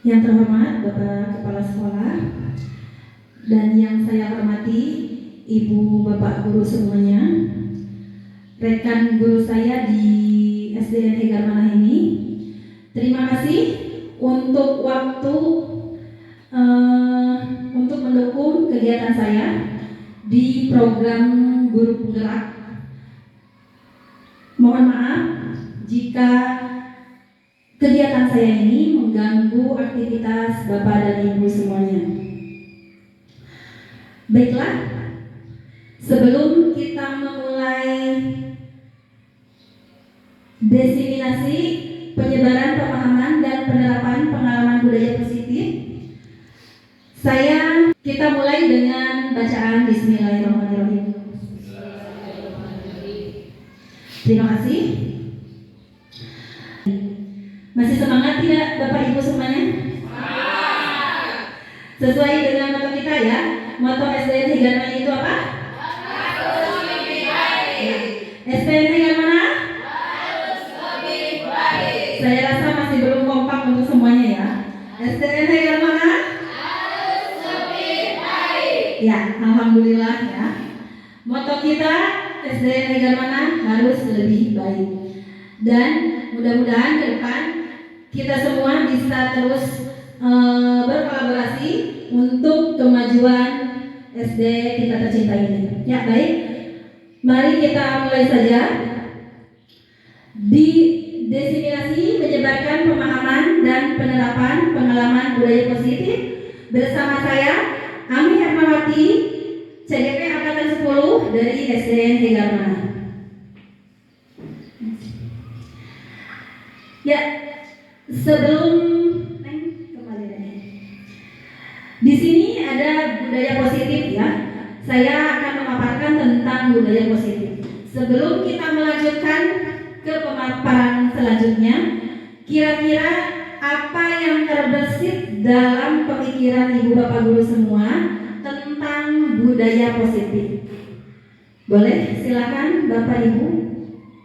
Yang terhormat Bapak Kepala Sekolah dan yang saya hormati Ibu Bapak Guru semuanya, rekan guru saya di SDN Hegarmanah ini, terima kasih untuk waktu untuk mendukung kegiatan saya di program Guru Penggerak. Mohon maaf jika kegiatan saya ini mengganggu aktivitas Bapak dan Ibu semuanya. Baiklah, sebelum kita memulai diseminasi penyebaran pemahaman dan penerapan pengalaman budaya positif, kita mulai dengan bacaan Bismillahirrahmanirrahim. Terima kasih. Masih semangat tidak Bapak Ibu semuanya? Sesuai dengan moto kita ya. Moto SDN Hegarmanah itu apa? Harus lebih baik. SDN Hegarmanah? Harus lebih baik. Saya rasa masih belum kompak untuk semuanya ya. SDN Hegarmanah? Harus lebih baik. Ya, alhamdulillah ya. Moto kita SDN Hegarmanah harus lebih baik. Dan mudah-mudahan ke depan kita semua bisa terus berkolaborasi untuk kemajuan SD kita tercinta ini. Ya, baik. Mari kita mulai saja. Di diseminasi menyebarkan pemahaman dan penerapan pengalaman budaya positif bersama saya Ami Hermawati, CGP Angkatan 10 dari SDN Hegarmanah. Ya, sebelum di sini ada budaya positif ya. Saya akan memaparkan tentang budaya positif. Sebelum kita melanjutkan ke pemaparan selanjutnya, kira-kira apa yang terbersit dalam pemikiran Ibu Bapak Guru semua tentang budaya positif? Boleh, silakan Bapak Ibu.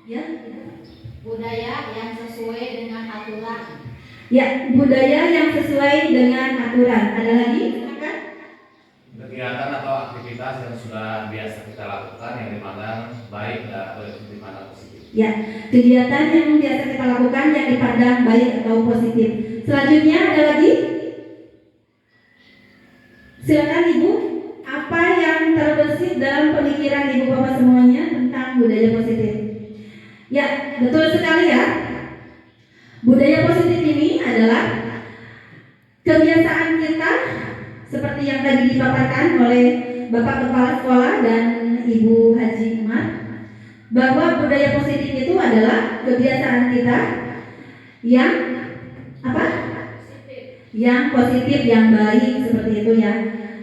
Ya. Budaya yang sesuai dengan aturan. Ya, budaya yang sesuai dengan aturan. Ada lagi? Silakan. Kegiatan atau aktivitas yang sudah biasa kita lakukan yang dipandang baik atau dipandang positif. Ya, kegiatan yang biasa kita lakukan yang dipandang baik atau positif. Selanjutnya ada lagi? Silakan Ibu. Apa yang terbersit dalam pemikiran Ibu Bapak semuanya tentang budaya positif? Ya, betul sekali ya. Budaya positif ini adalah kebiasaan kita seperti yang tadi dipaparkan oleh Bapak Kepala Sekolah dan Ibu Haji Umar, bahwa budaya positif itu adalah kebiasaan kita yang apa? Yang positif, yang baik, seperti itu ya.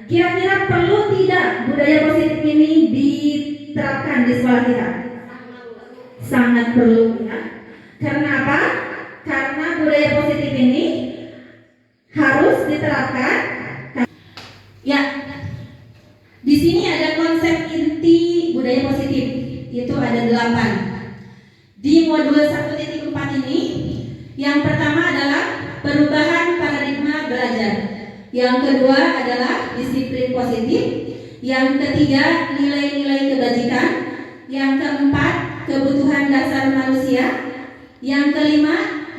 Kira-kira perlu tidak budaya positif ini diterapkan di sekolah kita? Sangat perlu ya. Karena apa? Karena budaya positif ini harus diterapkan. Ya, di sini ada konsep inti budaya positif, itu ada 8. Di modul 1.4 ini, yang pertama adalah perubahan paradigma belajar. Yang kedua adalah disiplin positif. Yang ketiga, nilai-nilai kebajikan. Yang keempat, kebutuhan dasar manusia. Yang kelima,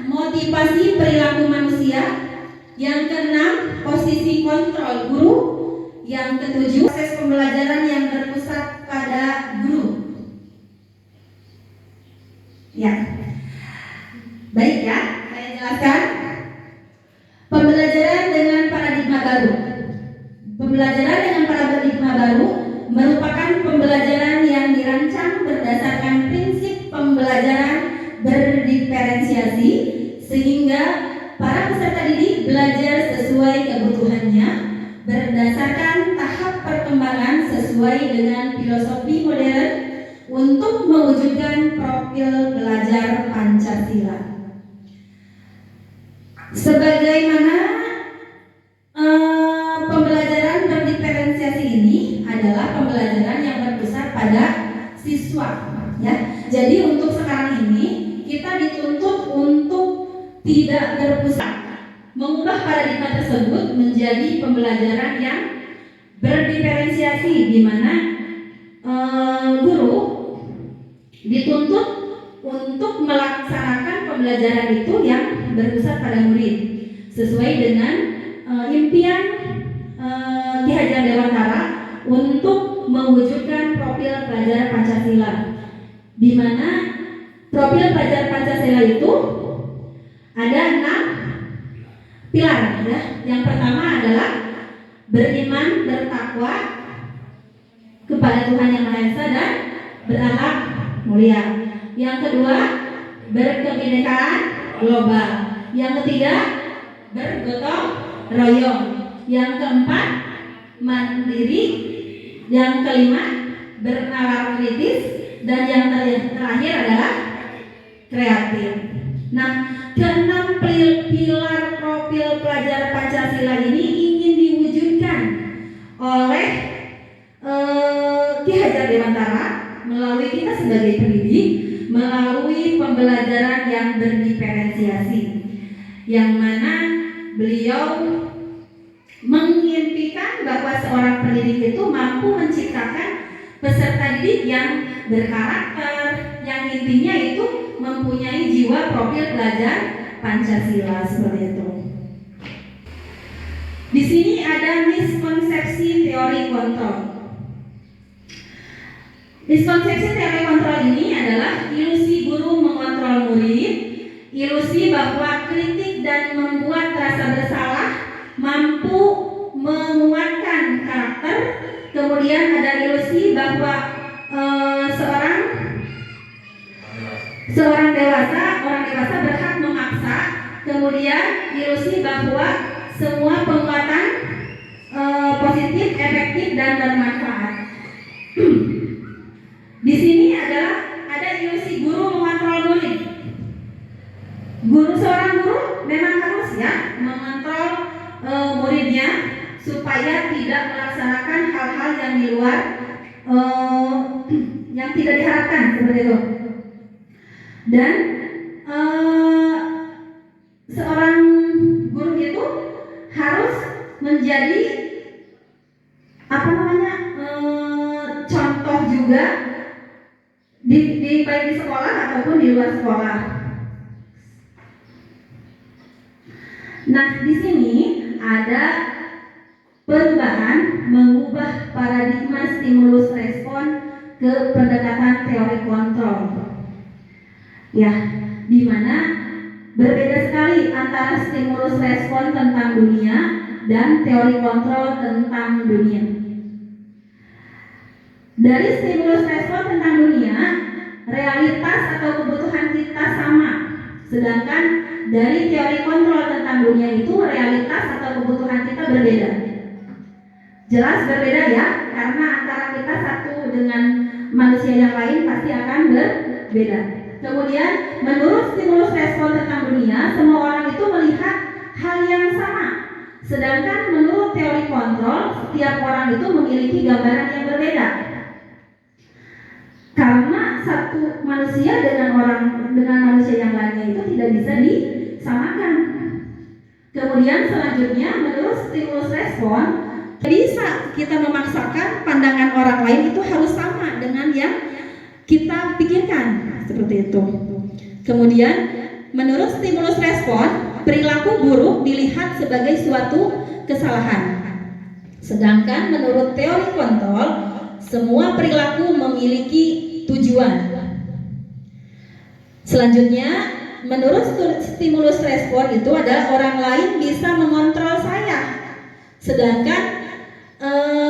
motivasi perilaku manusia. Yang keenam, posisi kontrol guru. Yang ketujuh, proses pembelajaran yang berpusat pada guru. Ya, baik ya, saya jelaskan. Pembelajaran dengan paradigma baru. Pembelajaran dengan paradigma baru merupakan pembelajaran yang dirancang berdasarkan prinsip pembelajaran berdiferensiasi sehingga para peserta didik belajar sesuai kebutuhannya berdasarkan tahap perkembangan sesuai dengan filosofi modern untuk mewujudkan profil pelajar Pancasila. Sebagaimana pembelajaran berdiferensiasi ini adalah pembelajaran yang berpusat pada siswa ya. Jadi untuk sekarang ini kita dituntut untuk tidak berpusat, mengubah mengubah paradigma tersebut menjadi pembelajaran yang berdiferensiasi, di mana guru dituntut untuk melaksanakan pembelajaran itu yang berpusat pada murid sesuai dengan impian Ki Hajar Dewantara untuk mewujudkan profil pelajar Pancasila, di mana profil pelajar Pancasila itu ada 6 pilar ya. Yang pertama adalah beriman, bertakwa kepada Tuhan Yang Maha Esa dan berakhlak mulia. Yang kedua, berkebinekaan global. Yang ketiga, bergotong royong. Yang keempat, mandiri. Yang kelima, bernalar kritis. Dan yang terakhir adalah kreatif. Nah, keenam pilar profil pelajar Pancasila ini ingin diwujudkan oleh Ki Hajar Dewantara melalui kita sebagai pendidik, melalui pembelajaran yang berdiferensiasi, yang mana beliau mengimpikan bahwa seorang pendidik itu mampu menciptakan peserta didik yang berkarakter, yang intinya itu mempunyai jiwa profil pelajar Pancasila, seperti itu. Di sini ada miskonsepsi teori kontrol. Miskonsepsi teori kontrol ini adalah ilusi guru mengontrol murid, ilusi bahwa kritik dan membuat rasa bersalah mampu menguatkan karakter. Kemudian ada ilusi bahwa orang dewasa berhak memaksa. Kemudian ilusi bahwa semua penguatan positif, efektif dan bermanfaat. Di sini ada ilusi guru mengontrol murid. Seorang guru memang harus ya mengontrol muridnya supaya tidak melaksanakan hal-hal yang di luar yang tidak diharapkan, seperti itu. Dan seorang guru itu harus menjadi contoh juga baik di sekolah ataupun di luar sekolah. Nah, di sini ada perubahan mengubah paradigma stimulus respon ke pendekatan teori kontrol. Ya, di mana berbeda sekali antara stimulus respon tentang dunia dan teori kontrol tentang dunia. Dari stimulus respon tentang dunia, realitas atau kebutuhan kita sama. Sedangkan dari teori kontrol tentang dunia itu realitas atau kebutuhan kita berbeda. Jelas berbeda ya, karena antara kita satu dengan manusia yang lain pasti akan berbeda. Kemudian menurut stimulus respon tentang dunia, semua orang itu melihat hal yang sama. Sedangkan menurut teori kontrol, setiap orang itu memiliki gambaran yang berbeda. Karena satu manusia dengan manusia yang lainnya itu tidak bisa disamakan. Kemudian selanjutnya menurut stimulus respon, bisa kita memaksakan pandangan orang lain itu harus sama dengan yang kita pikirkan, seperti itu. Kemudian menurut stimulus respon, perilaku buruk dilihat sebagai suatu kesalahan. Sedangkan menurut teori kontrol, semua perilaku memiliki tujuan. Selanjutnya, menurut stimulus respon itu adalah orang lain bisa mengontrol saya. Sedangkan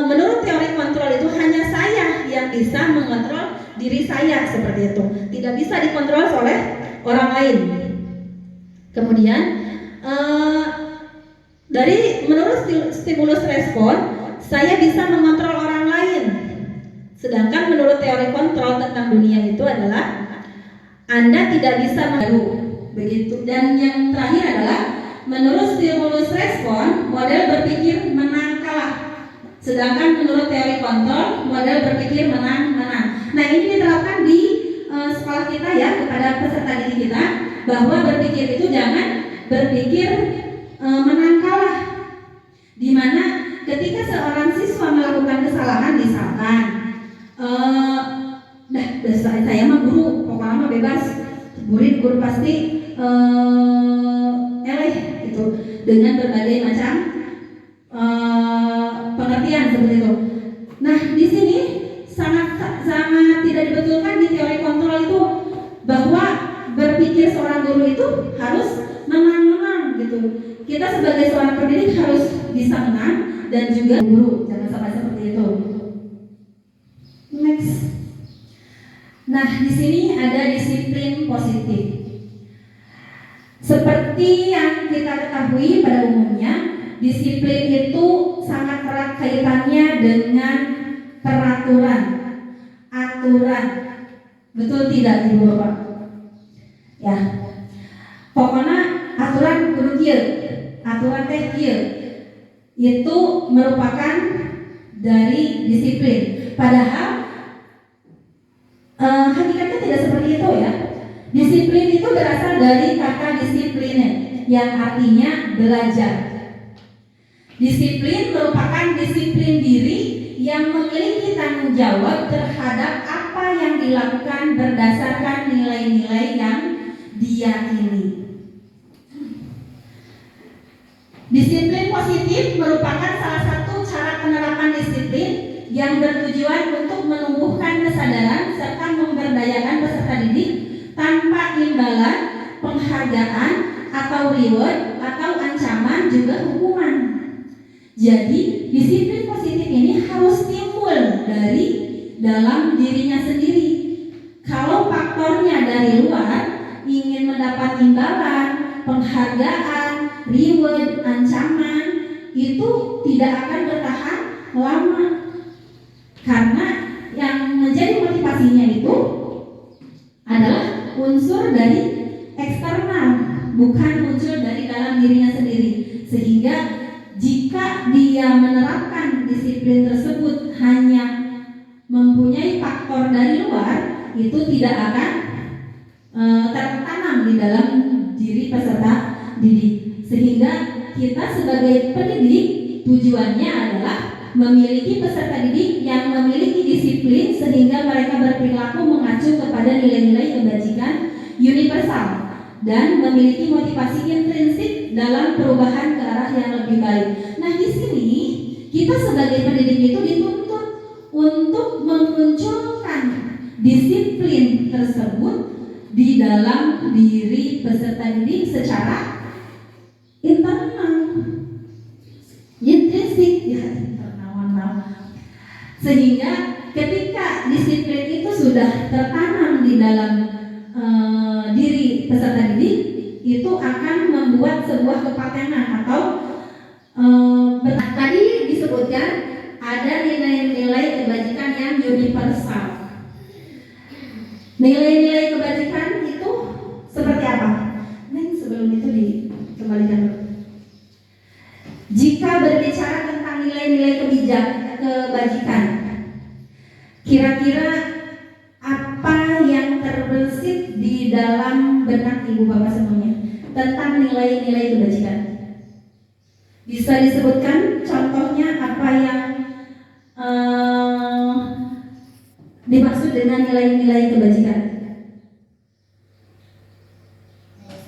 menurut teori kontrol itu hanya saya yang bisa mengontrol diri saya, seperti itu. Tidak bisa dikontrol oleh orang lain. Kemudian dari menurut stimulus respon, saya bisa mengontrol orang lain. Sedangkan menurut teori kontrol tentang dunia itu adalah Anda tidak bisa mengaruh, begitu. Dan yang terakhir adalah menurut stimulus respon, model berpikir menang kalah. Sedangkan menurut teori kontrol, model berpikir menang-menang. Nah, ini diterapkan di sekolah kita ya, kepada peserta didik kita, bahwa berpikir itu jangan berpikir menangkallah, di mana ketika seorang siswa melakukan kesalahan, misalkan saya mah guru, pokoknya mah bebas, guru pasti eleh gitu, dengan berbagai macam pengertian seperti itu. Nah, di sini sangat tidak dibetulkan di teori kontrol itu bahwa berpikir seorang guru itu harus menang gitu. Kita sebagai seorang pendidik harus bisa menang dan juga guru, jangan sampai seperti itu. Next. Nah, di sini ada disiplin positif. Seperti yang kita ketahui pada umumnya, disiplin itu sangat erat kaitannya dengan peraturan, aturan. Betul tidak, Ibu Bapak? Ya. Pokoknya aturan kudu kieu, aturan teh kieu. Itu merupakan dari disiplin. Padahal hakikatnya tidak seperti itu ya. Disiplin itu berasal dari kata disiplin yang artinya belajar. Disiplin merupakan disiplin diri yang memiliki tanggung jawab terhadap apa yang dilakukan berdasarkan nilai-nilai yang diyakini. Disiplin positif merupakan salah satu cara penerapan disiplin yang bertujuan untuk menumbuhkan kesadaran serta memberdayakan peserta didik tanpa imbalan, penghargaan, atau reward, atau ancaman juga hukuman. Jadi, disiplin positif ini harus timbul dari dalam dirinya sendiri. Kalau faktornya dari luar, ingin mendapat imbalan, penghargaan, reward, ancaman, itu tidak akan bertahan lama. Karena yang menjadi motivasinya itu adalah unsur dari eksternal, bukan muncul dari dalam dirinya sendiri. Sehingga jika dia menerapkan disiplin tersebut hanya mempunyai faktor dari luar, itu tidak akan tertanam di dalam diri peserta didik. Sehingga kita sebagai pendidik tujuannya adalah memiliki peserta didik yang memiliki disiplin sehingga mereka berperilaku mengacu kepada nilai-nilai kebajikan universal dan memiliki motivasi intrinsik dalam perubahan ke arah yang lebih baik. Nah, di sini kita sebagai pendidik itu dituntut untuk memunculkan disiplin tersebut di dalam diri peserta didik secara internal, intrinsik ya. Sehingga ketika disiplin itu sudah tertanam di dalam diri peserta didik, itu akan membuat sebuah kepatenan atau tadi disebutkan ada nilai-nilai kebajikan yang universal. Nilai-nilai kebajikan itu seperti apa? Neng, sebelum itu dikembalikan dulu. Jika berbicara tentang nilai-nilai kebajikan, kira-kira apa yang terbersit di dalam benak Ibu Bapak semuanya tentang nilai-nilai kebajikan? Bisa disebutkan contohnya apa yang dimaksud dengan nilai-nilai kebajikan?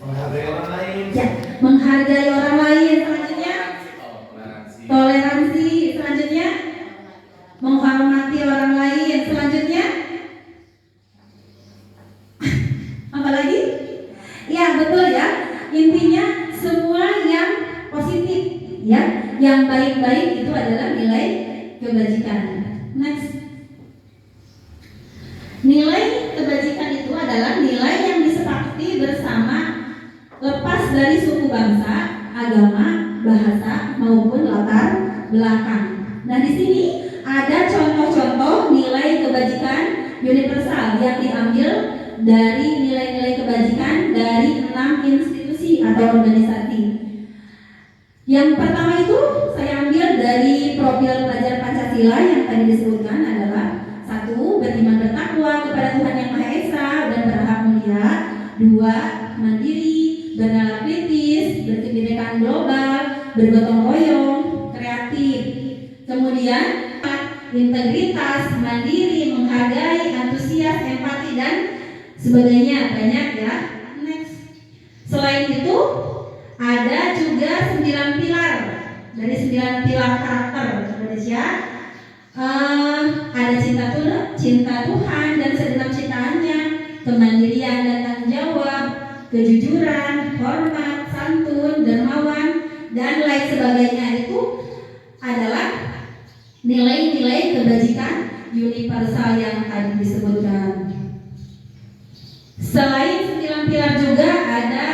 Menghargai orang lain. Ya, menghargai orang lain. Selanjutnya, toleransi. Selanjutnya, menghormati orang lain. Selanjutnya, apa lagi? Ya, betul ya. Intinya semua yang positif, ya, yang baik-baik itu adalah nilai kebajikan. Next. Nilai kebajikan itu adalah nilai yang disepakati bersama lepas dari suku bangsa, agama, bahasa maupun latar belakang. Nah, di sini ada contoh-contoh nilai kebajikan universal yang diambil dari nilai-nilai kebajikan dari 6 institusi atau organisasi. Yang pertama itu saya ambil dari profil pelajar Pancasila yang tadi disebutkan adalah 1. Beriman bertakwa kepada Tuhan Yang Maha Esa dan berhak mulia. 2. Mandiri, bernalar kritis, berkebinekaan global, bergotong royong, kreatif. Kemudian integritas, mandiri, menghargai, antusias, empati dan sebagainya, banyak ya. Next. Selain itu ada juga 9 pilar dari 9 pilar karakter Indonesia. Ada cinta Tuhan dan segenap ciptaannya, kemandirian dan tanggung jawab, kejujuran, hormat, santun, dermawan dan lain sebagainya. Itu adalah nilai-nilai kebajikan universal yang tadi disebutkan. Selain 9 pilar juga ada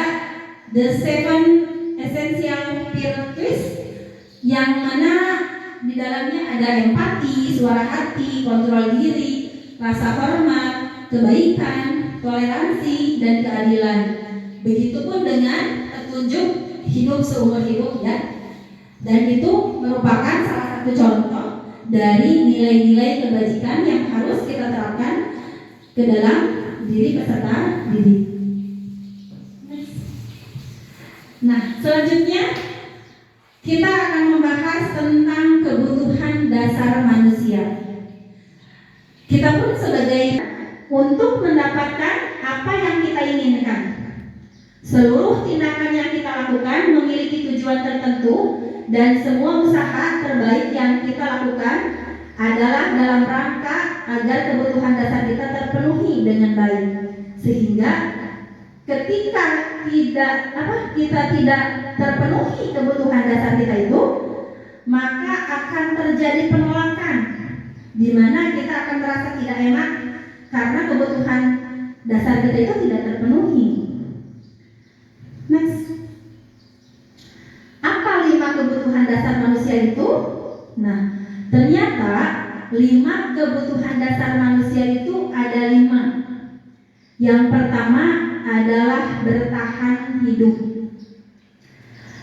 the 7 essential virtues yang mana di dalamnya ada empati, suara hati, kontrol diri, rasa hormat, kebaikan, toleransi, dan keadilan. Begitupun dengan petunjuk hidup seumur hidup ya. Dan itu merupakan salah satu contoh dari nilai-nilai kebajikan yang harus kita terapkan ke dalam diri peserta didik. Nah, selanjutnya kita akan membahas tentang kebutuhan dasar manusia. Kita pun sebagai untuk mendapatkan apa yang kita inginkan. Seluruh tindakan yang kita lakukan memiliki tujuan tertentu dan semua usaha terbaik yang kita lakukan adalah dalam rangka agar kebutuhan dasar kita terpenuhi dengan baik. Sehingga ketika kita tidak terpenuhi kebutuhan dasar kita itu, maka akan terjadi penolakan, di mana kita akan merasa tidak enak karena kebutuhan dasar kita itu tidak terpenuhi. Next. Apa 5 kebutuhan dasar manusia itu? Nah, ternyata 5 kebutuhan dasar manusia itu ada 5. Yang pertama adalah bertahan hidup.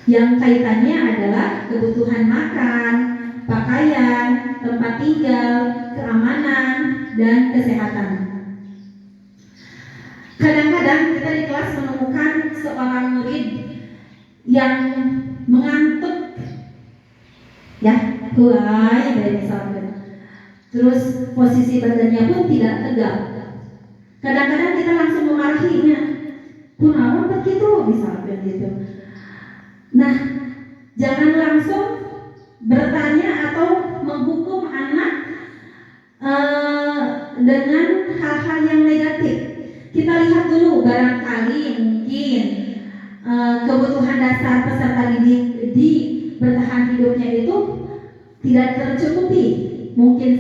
Yang kaitannya adalah kebutuhan makan, pakaian, tempat tinggal, keamanan, dan kesehatan. Kadang-kadang kita di kelas menemukan seorang murid yang mengantuk, ya, dari misalnya. Terus posisi badannya pun tidak tegak. Kadang-kadang kita langsung memarahinya, kunaon begitu, misalnya gitu. Nah, jangan langsung bertanya atau menghukum anak dengan hal-hal yang negatif. Kita lihat dulu, barangkali mungkin kebutuhan dasar peserta didik di bertahan hidupnya itu tidak tercukupi. Mungkin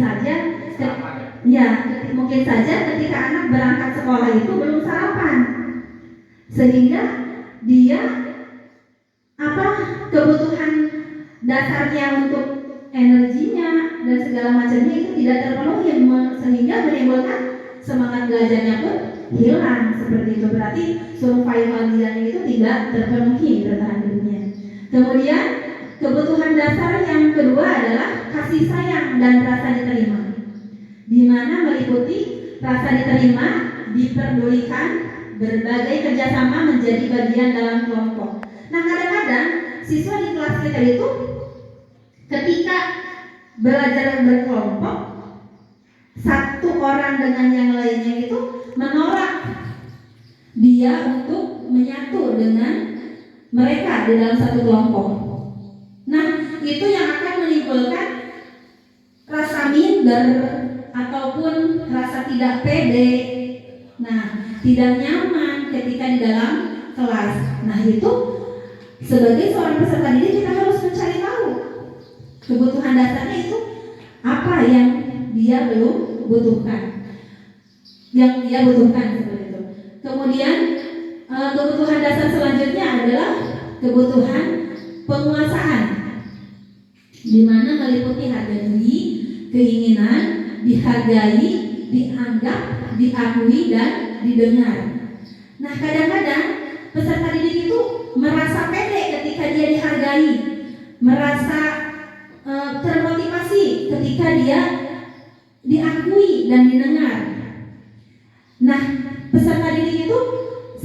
saja ketika anak berangkat sekolah itu belum sarapan, sehingga dia kebutuhan dasarnya untuk energinya dan segala macamnya itu tidak terpenuhi, sehingga menimbulkan semangat belajarnya pun hilang. Seperti itu, berarti survival dia itu tidak terpenuhi bertahan hidupnya. Kemudian kebutuhan dasar yang kedua adalah kasih sayang dan rasa diterima, di mana meliputi rasa diterima, diperdulikan, berbagai kerjasama menjadi bagian dalam kelompok. Nah, kadang-kadang siswa di kelas kita itu ketika belajar berkelompok, satu orang dengan yang lainnya itu menolak dia untuk menyatu dengan mereka di dalam satu kelompok. Nah, itu yang akan menimbulkan rasa minder ataupun rasa tidak pede. Nah, tidak nyaman ketika di dalam kelas. Nah, itu sebagai seorang peserta didik kita harus mencari tahu kebutuhan dasarnya itu apa yang dia belum butuhkan, yang dia butuhkan seperti itu. Kemudian kebutuhan dasar selanjutnya adalah kebutuhan penguasaan, di mana meliputi harga diri, keinginan dihargai, dianggap, diakui, dan didengar. Nah, kadang-kadang peserta didik itu merasa pede ketika dia dihargai, merasa termotivasi ketika dia diakui dan didengar. Nah, peserta didik itu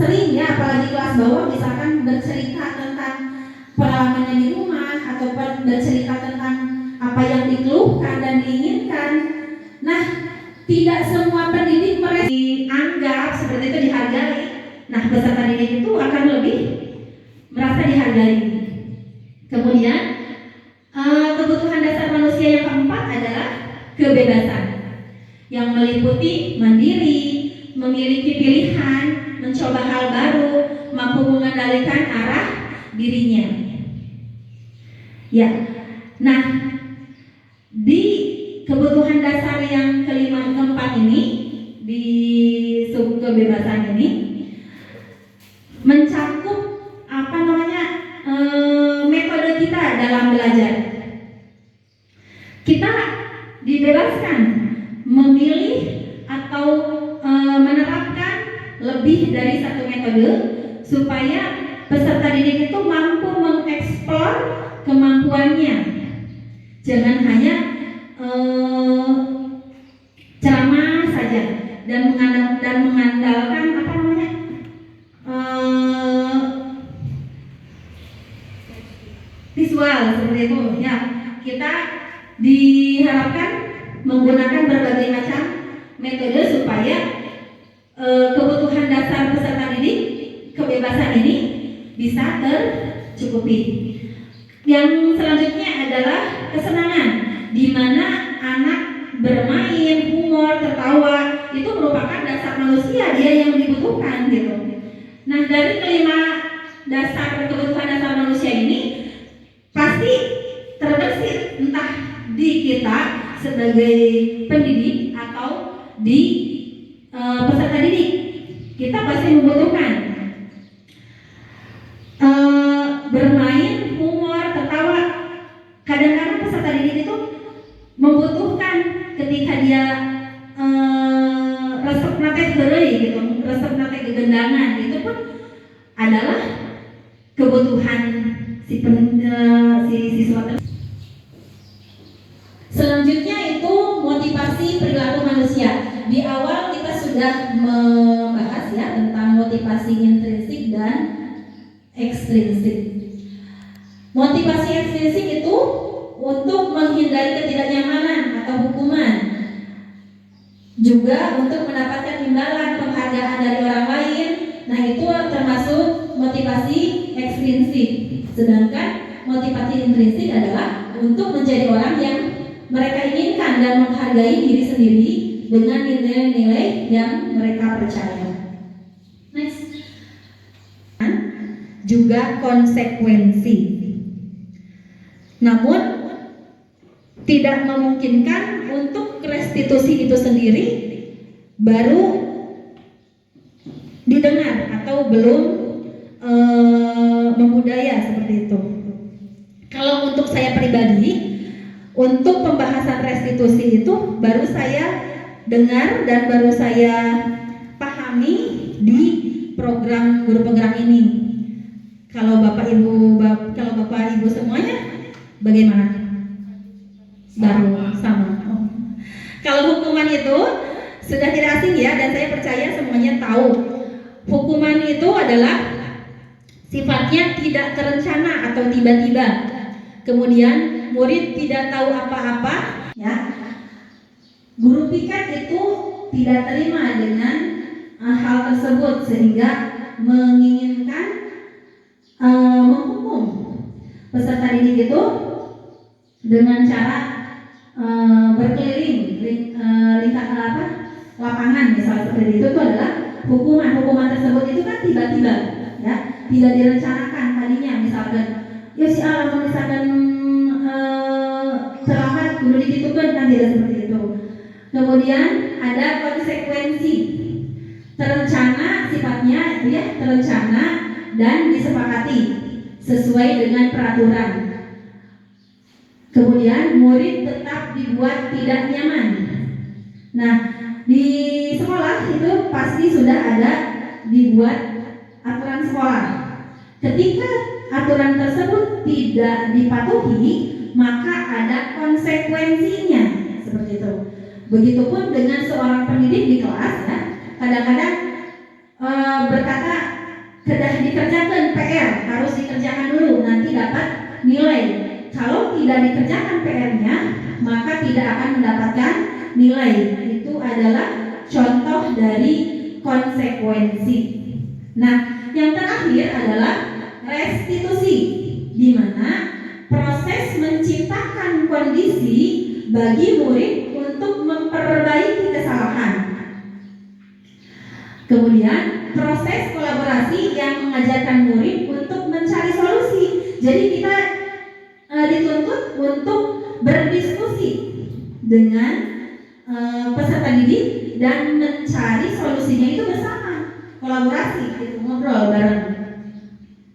sering ya, apalagi kelas bawah misalkan bercerita tentang pengalamannya di rumah atau bercerita tentang apa yang dikeluhkan dan diinginkan. Nah, tidak semua pendidik dianggap seperti itu, dihargai. Nah, peserta didik itu akan lebih merasa dihargai. Kemudian kebutuhan dasar manusia yang keempat adalah kebebasan, yang meliputi mandiri, memiliki pilihan, mencoba hal baru, mampu mengendalikan arah dirinya. Ya, nah di kebutuhan dasar yang keempat ini, di sub kebebasan ini mencakup metode kita dalam belajar. Kita dibebaskan memilih atau menerapkan lebih dari satu metode supaya peserta didik itu mampu mengeksplor kemampuannya. Jangan hanya ceramah saja dan mengandalkan visual seperti itu ya. Kita diharapkan menggunakan berbagai macam metode supaya kebutuhan dasar peserta didik, kebebasan ini bisa tercukupi. Yang selanjutnya adalah kesenangan, di mana anak bermain, humor, tertawa itu merupakan dasar manusia, dia yang dibutuhkan gitu. Nah, dari kelima dasar kebutuhan dasar manusia ini pasti terbesit entah di kita sebagai pendidik atau di peserta didik. Kita pasti membutuhkan bermain, humor, tertawa. Kadang-kadang peserta didik itu membutuhkan ketika dia resep nate heureuy gitu, resep nate gegendangan, itu pun adalah kebutuhan si siswa. Selanjutnya itu motivasi perilaku manusia. Di awal kita sudah membahas ya tentang motivasi intrinsik dan ekstrinsik. Motivasi ekstrinsik itu untuk menghindari ketidaknyamanan atau hukuman, juga untuk mendapatkan imbalan penghargaan dari orang lain. Nah, itu termasuk motivasi ekstrinsik. Sedangkan motivasi intrinsik adalah untuk menjadi orang yang mereka inginkan dan menghargai diri sendiri dengan nilai-nilai yang mereka percaya. Next. Juga konsekuensi. Namun tidak memungkinkan untuk restitusi itu sendiri baru didengar atau belum membudaya seperti itu. Kalau untuk saya pribadi, untuk pembahasan restitusi itu baru saya dengar dan baru saya pahami di program guru penggerak ini. Kalau Bapak Ibu semuanya bagaimana? Baru sama. Oh. Kalau hukuman itu sudah tidak asing ya, dan saya percaya semuanya tahu. Hukuman itu adalah sifatnya tidak terencana atau tiba-tiba. Kemudian murid tidak tahu apa-apa, ya. Guru piket itu tidak terima dengan hal tersebut sehingga menginginkan menghukum peserta didik itu dengan cara berkeliling lapangan misalnya seperti itu adalah hukuman tersebut itu kan tiba-tiba ya, tidak direncanakan tadinya. Misalkan ya si alam misalkan terlambat guru dititipkan kan tidak seperti itu. Kemudian ada konsekuensi terencana, sifatnya ya terencana dan disepakati sesuai dengan peraturan. Kemudian murid tetap dibuat tidak nyaman. Nah, di sekolah itu pasti sudah ada dibuat aturan sekolah. Ketika aturan tersebut tidak dipatuhi, maka ada konsekuensinya seperti itu. Begitupun dengan seorang pendidik di kelas ya, kadang-kadang berkata kedah dikerjakan PR, harus dikerjakan dulu, nanti dapat nilai. Kalau tidak dikerjakan PR-nya, maka tidak akan mendapatkan nilai. Itu adalah contoh dari konsekuensi. Nah, yang terakhir adalah restitusi, di mana proses menciptakan kondisi bagi murid untuk memperbaiki kesalahan. Kemudian proses kolaborasi yang mengajarkan murid untuk mencari solusi. Jadi kita dituntut untuk berdiskusi dengan peserta didik dan mencari solusinya itu bersama, kolaborasi, gitu, ngobrol bareng.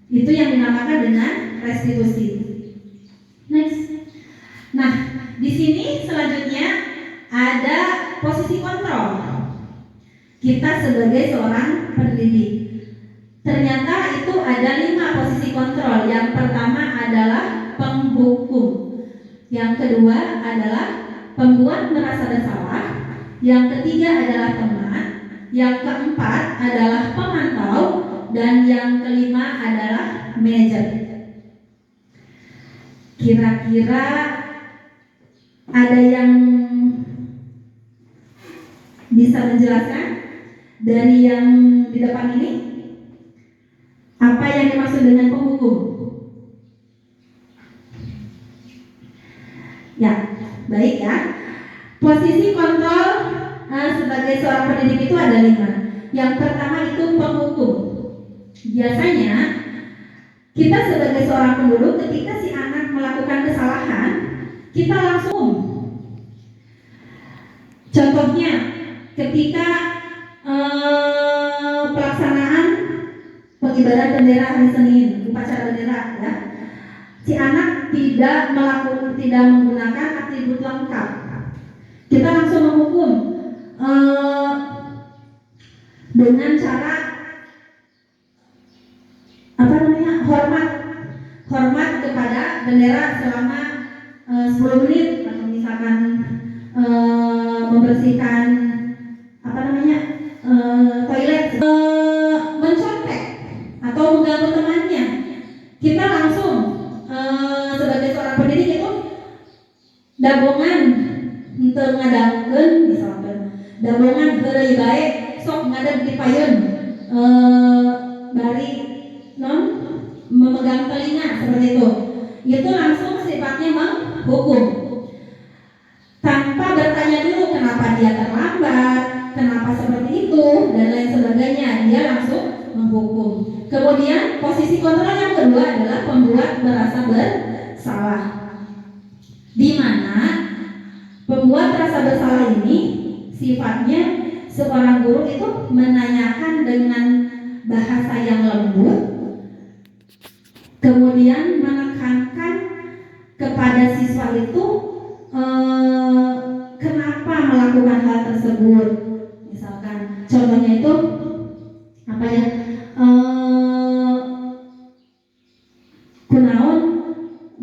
Itu yang dinamakan dengan restitusi. Next. Nah, di sini selanjutnya ada posisi kontrol. Kita sebagai seorang pendidik, ternyata itu ada 5 posisi kontrol. Yang pertama adalah penghukum, yang kedua adalah pembuat merasa bersalah, yang ketiga adalah teman, yang keempat adalah pemantau, dan yang kelima adalah manajer. Kira-kira ada yang bisa menjelaskan dari yang di depan ini? Apa yang dimaksud dengan penghukum? Ya, baik ya. Posisi kontrol sebagai seorang pendidik itu ada 5. Yang pertama itu penghukum. Biasanya kita sebagai seorang penduduk, ketika si anak melakukan kesalahan, kita langsung. Contohnya, ketika pelaksanaan pengibaran bendera hari Senin, upacara bendera, ya, si anak tidak menggunakan atribut lengkap, kita langsung menghukum dengan cara hormat kepada bendera selama 10 menit, atau misalkan membersihkan toilet, mencontek atau mengganggu temannya, kita langsung sebagai seorang pendidik itu dabongan henteu ngadangkeun, misalkan dabongan heureuy bae sok ngadeg di payun, bari non memegang telinga, seperti itu langsung sifatnya menghukum tanpa bertanya dulu kenapa dia terlambat, kenapa seperti itu, dan lain sebagainya. Dia langsung menghukum. Kemudian posisi kontrol yang kedua adalah pembuat merasa bersalah, di mana pembuat merasa bersalah ini sifatnya seorang guru itu menanyakan dengan bahasa yang lembut, kemudian menekankan kepada siswa itu kenapa melakukan hal tersebut. Misalkan contohnya itu kunaon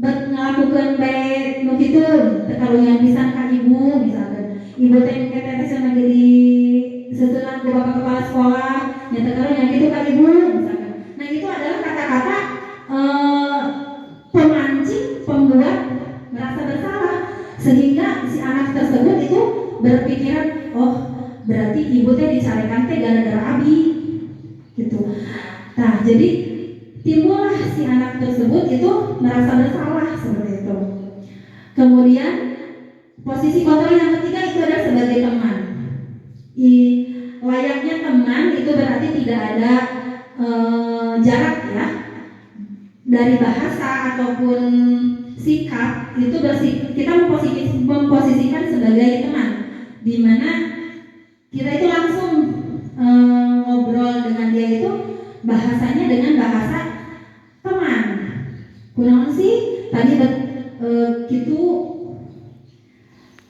ngelakukeun bae nu kitu tekaluyan pisan ka ibu, misalkan ibu teh teh cenah jadi sesulan ku bapak kepala sekolah nya tekaluyan kitu ka ibu, misalkan. Nah, itu adalah kata-kata pemancing pembuat merasa bersalah, sehingga si anak tersebut itu berpikiran, oh berarti ibu teh dicarekan teh gara-gara abi, gitu. Nah, jadi timbullah si anak tersebut itu merasa bersalah, seperti itu. Kemudian posisi kontrol yang ketiga itu adalah sebagai teman. Layaknya teman itu berarti tidak ada jarak, ya, dari bahasa ataupun sikap itu kita memposisikan sebagai teman, di mana kita itu langsung ngobrol dengan dia itu bahasanya dengan bahasa teman. Kunaon sih tadi gitu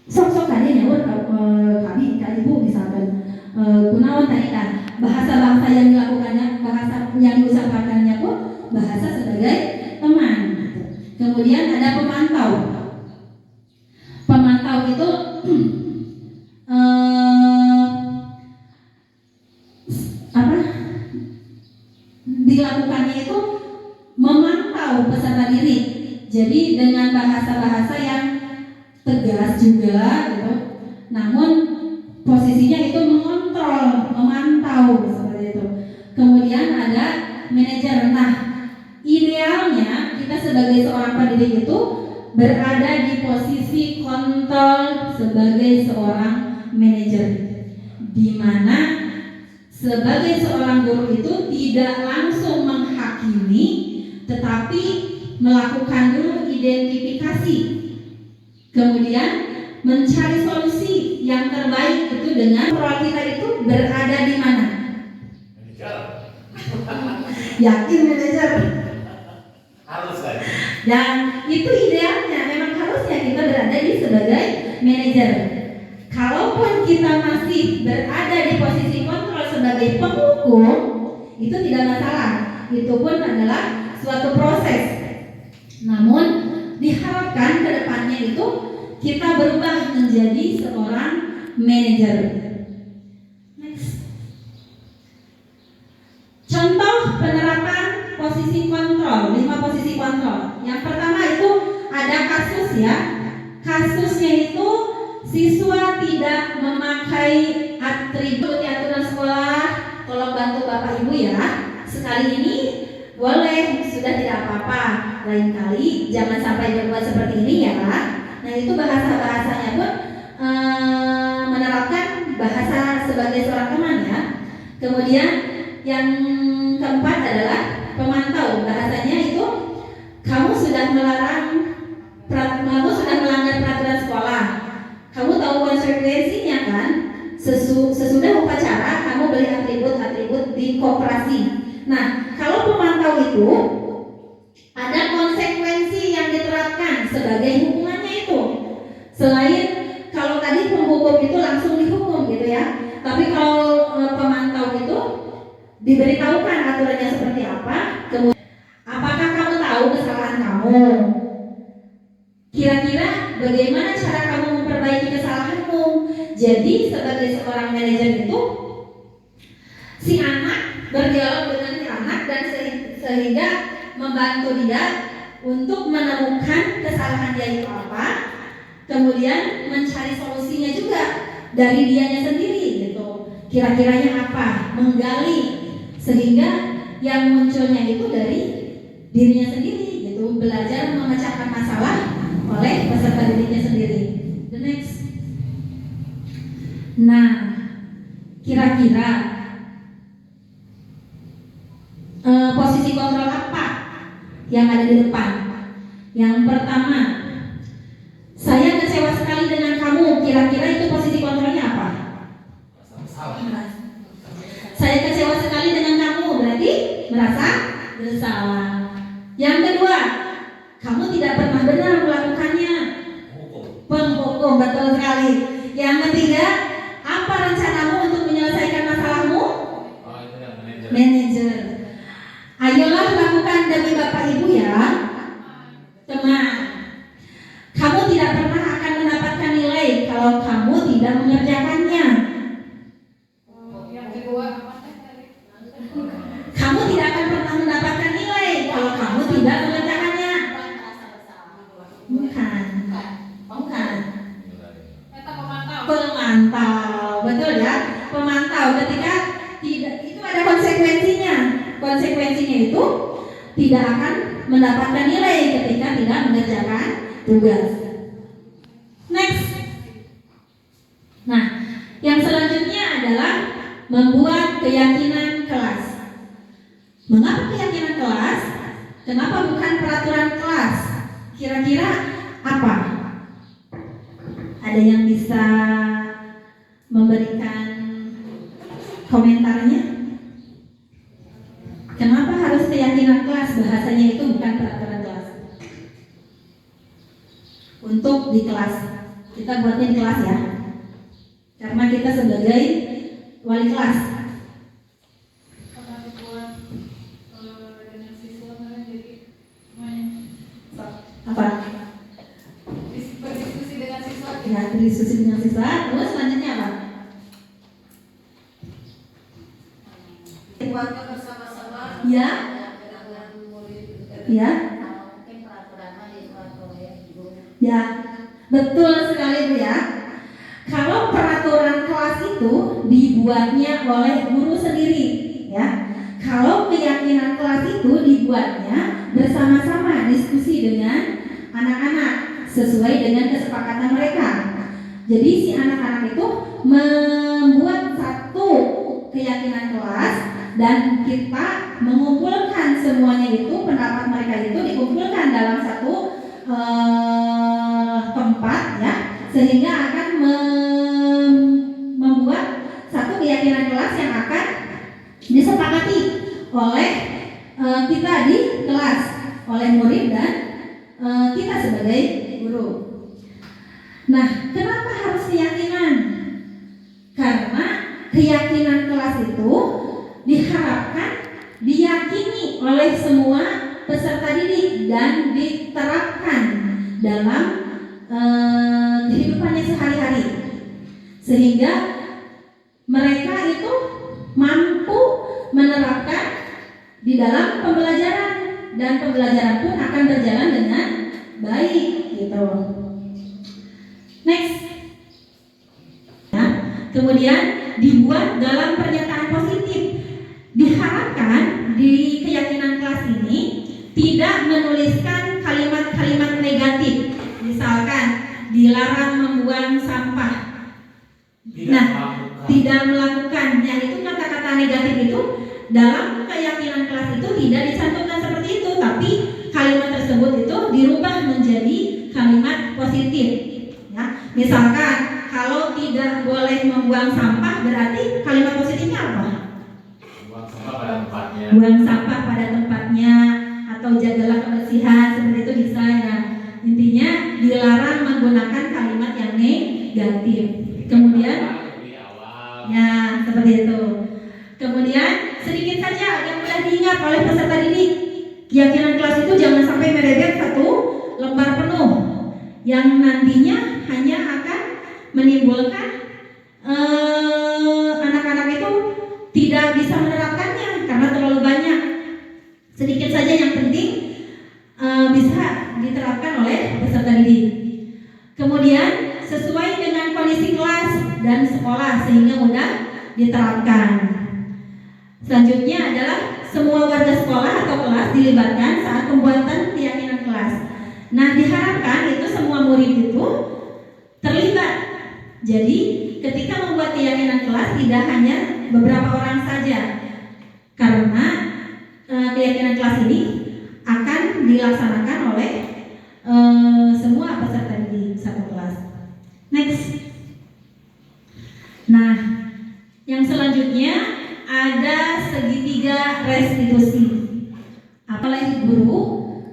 sok tadi nyaur kami ka ibu, misalkan kunaon tadi kan bahasa yang dilakukannya, bahasa yang diusahakannya pun bahasa sebagai teman. Kemudian ada pemantau. Pemantau itu dilakukannya itu memantau peserta didik. Jadi dengan bahasa-bahasa yang tegas juga gitu. Namun posisinya itu mengontrol, memantau seperti itu. Kemudian ada manajer. Nah, idealnya kita sebagai seorang pendidik itu berada di posisi kontrol sebagai seorang manajer, di mana sebagai seorang guru itu tidak langsung menghakimi, tetapi melakukan dulu identifikasi, kemudian mencari solusi yang terbaik itu dengan kontrol kita itu berada di mana? Yakin manajer? Harus kan? Dan itu idealnya memang harusnya kita berada di sebagai manajer. Kalaupun kita masih berada di posisi kontrol sebagai penghukum, itu tidak masalah. Itu pun adalah suatu proses. Namun diharapkan ke depannya itu kita berubah menjadi seorang manajer. Next. Contoh penerapan posisi kontrol, 5 posisi kontrol. Yang pertama itu ada kasus ya. Kasusnya itu siswa tidak memakai atribut di aturan sekolah. Tolong bantu Bapak Ibu ya. Sekali ini boleh, sudah tidak apa-apa. Lain kali jangan sampai berbuat seperti ini ya. Nah itu bahasa-bahasanya pun menerapkan bahasa sebagai seorang teman ya. Kemudian yang keempat adalah pemantau. Bahasanya itu kamu sudah melanggar peraturan sekolah. Kamu tahu konsekuensinya kan? Sesudah upacara kamu beli atribut di koperasi. Nah, kalau pemantau itu ada konsekuensi yang diterapkan sebagai hukumannya itu. Selain kalau tadi penghukum itu langsung dihukum gitu ya. Tapi kalau pemantau itu diberitahukan aturannya seperti apa. Kemudian, apakah kamu tahu kesalahan kamu? Kira-kira bagaimana cara kamu memperbaiki kesalahanmu? Jadi sebagai seorang manajer itu si anak berdialog dengan si anak dan sehingga membantu dia untuk menemukan kesalahan dia itu apa, kemudian mencari solusinya juga dari dianya sendiri gitu. Kira-kiranya apa? Menggali sehingga yang munculnya itu dari dirinya sendiri gitu, belajar memecahkan masalah oleh peserta didiknya sendiri. The next. Nah, kira-kira posisi kontrol apa yang ada di depan? Yang pertama, saya kecewa sekali dengan kamu. Kira-kira itu posisi kontrolnya apa? Saya kecewa sekali dengan kamu, berarti merasa bersalah. Yang kedua, kamu tidak pernah benar melakukannya. Penghukum, betul sekali. Yang ketiga, apa rencanamu untuk menyelesaikan masalahmu? Manajer. Ayolah lakukan demi Bapak Ibu ya. Teman, kamu tidak pernah akan mendapatkan nilai kalau kamu tidak mengerjakannya. Kamu tidak akan pernah mendapatkan nilai kalau kamu tidak mengerjakannya. Bukan. Pemantau, betul ya. Pemantau ketika tidak, itu ada konsekuensinya. Konsekuensinya itu tidak akan mendapatkan nilai ketika tidak mengerjakan tugas. Next. Nah, yang selanjutnya adalah membuat keyakinan kelas. Mengapa keyakinan kelas? Kenapa bukan peraturan kelas? Kira-kira apa? Ada yang bisa memberikan komentarnya? Kenapa harus keyakinan kelas? Bahasanya itu bukan peraturan kelas. Untuk di kelas, kita buatnya di kelas ya. Karena kita sebagai wali kelas. Apa? Berdiskusi dengan siswa. Ya, berdiskusi dengan siswa. Terus selanjutnya apa? Keluarga bersama-sama. Ya, ya, Mungkin peraturan dibuat oleh guru. ya, betul sekali Bu ya. Kalau peraturan kelas itu dibuatnya oleh guru sendiri, ya. Kalau keyakinan kelas itu dibuatnya bersama-sama diskusi dengan anak-anak sesuai dengan kesepakatan mereka. Jadi si anak-anak itu membuat satu keyakinan kelas dan kita mengumpulkan semuanya itu, pendapat mereka itu dikumpulkan dalam satu tempat ya, sehingga akan membuat satu keyakinan kelas yang akan disepakati oleh kita di kelas, oleh murid dan kita sebagai guru. Nah, kenapa harus keyakinan? Karena keyakinan kelas itu diharapkan diyakini oleh semua peserta didik dan diterapkan dalam kehidupannya sehari-hari, sehingga mereka itu mampu menerapkan di dalam pembelajaran dan pembelajaran pun akan berjalan dengan baik gitu. Next. Ya, kemudian dibuat dalam pernyataan positif. Diharapkan di keyakinan kelas ini tidak menuliskan kalimat-kalimat negatif. Misalkan dilarang membuang sampah. Tidak melakukan. Yang itu kata-kata negatif itu dalam keyakinan kelas itu tidak dicantumkan seperti itu, tapi kalimat tersebut itu dirubah menjadi kalimat positif. Ya, misalkan kalau tidak boleh membuang sampah, berarti kalimat positifnya apa? Buang sampah pada tempatnya. Buang sampah pada tempatnya, atau jagalah kebersihan, seperti itu bisa ya. Intinya dilarang menggunakan kalimat yang negatif. Kemudian ya, seperti itu. Kemudian sedikit saja yang mudah diingat oleh peserta didik. Keyakinan kelas itu jangan sampai merebet satu lembar penuh, yang nantinya hanya akan menimbulkan anak-anak itu tidak bisa menerapkannya karena terlalu banyak. Sedikit saja yang penting bisa diterapkan oleh peserta didik. Kemudian sesuai dengan kondisi kelas dan sekolah sehingga mudah diterapkan. Selanjutnya adalah semua warga sekolah atau kelas dilibatkan saat pembuatan keyakinan kelas. Nah, diharapkan itu semua murid itu terlibat. Jadi ketika membuat keyakinan kelas tidak hanya beberapa orang saja, karena keyakinan kelas ini akan dilaksanakan oleh semua peserta di satu kelas. Next. Nah, yang selanjutnya ada segitiga restitusi oleh guru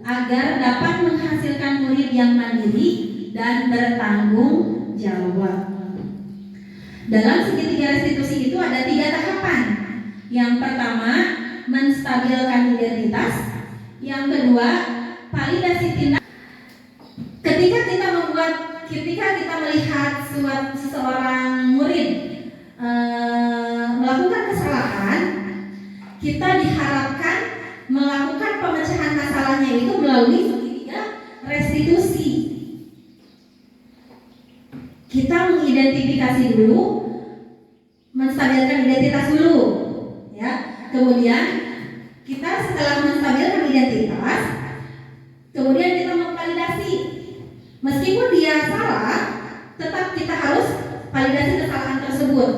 agar dapat menghasilkan murid yang mandiri dan bertanggung jawab. Dalam segitiga restitusi itu ada 3 tahapan. Yang pertama, menstabilkan identitas. Yang kedua, validasi tindak. Ketika kita melihat seseorang murid melakukan kesalahan, kita diharapkan melakukan pemecahan masalahnya itu melalui segitiga restitusi. Kita mengidentifikasi dulu, menstabilkan identitas dulu, ya. Kemudian kita setelah menstabilkan identitas, kemudian kita memvalidasi. Meskipun dia salah, tetap kita harus validasi kesalahan tersebut.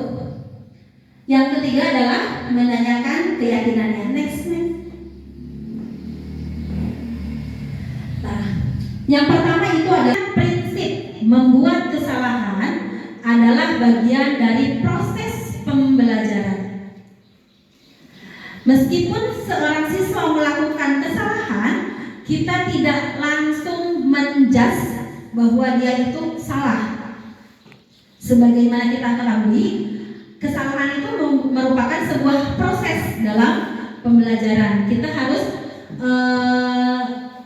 Yang ketiga adalah menanyakan keyakinannya. Next. Nah, yang pertama itu adalah prinsip membuat kesalahan adalah bagian dari proses pembelajaran. Meskipun seorang siswa melakukan kesalahan, kita tidak langsung menjudge bahwa dia itu salah. Sebagaimana kita ketahui, kesalahan itu merupakan sebuah proses dalam pembelajaran. Kita harus